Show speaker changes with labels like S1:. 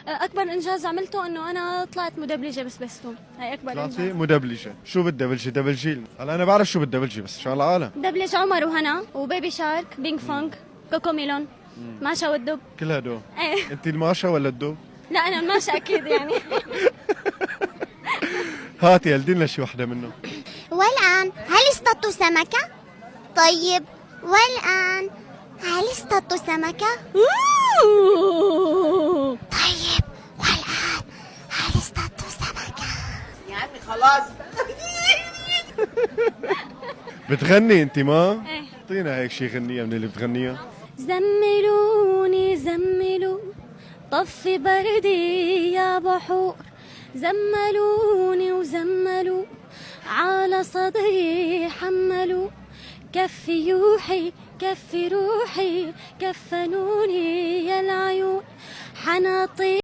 S1: اكبر انجاز عملته انه انا طلعت مدبلجه بسبستون، هاي اكبر
S2: طلعتي
S1: انجاز.
S2: مدبلجه، شو بالدبلجه؟ دبلجي هلا انا بعرف شو بالدبلجه بس شغله عالم.
S1: دبلج عمر وهنا وبيبي شارك، بينج فونج، كوكو ميلون، ماشا والدب.
S2: كل هدول.
S1: ايه.
S2: انت الماشا ولا الدب؟
S1: لا انا الماشا اكيد يعني.
S2: هاتي يلدين شي وحده منهم.
S3: والآن هل اصطدت سمكة؟ طيب والآن هل اصطدت سمكة؟ طيب والآن هل اصطدت سمكة؟
S2: بتغني انت ما؟
S1: ايه.
S2: اعطينا هيك شي غنيه من اللي بتغنيها.
S1: زملوني زملوا، طفي بردي يا بحور، زملوني وزملوا، على صدري حملوا، كفي يوحي كفي روحي، كفنوني يا العيون، حناطي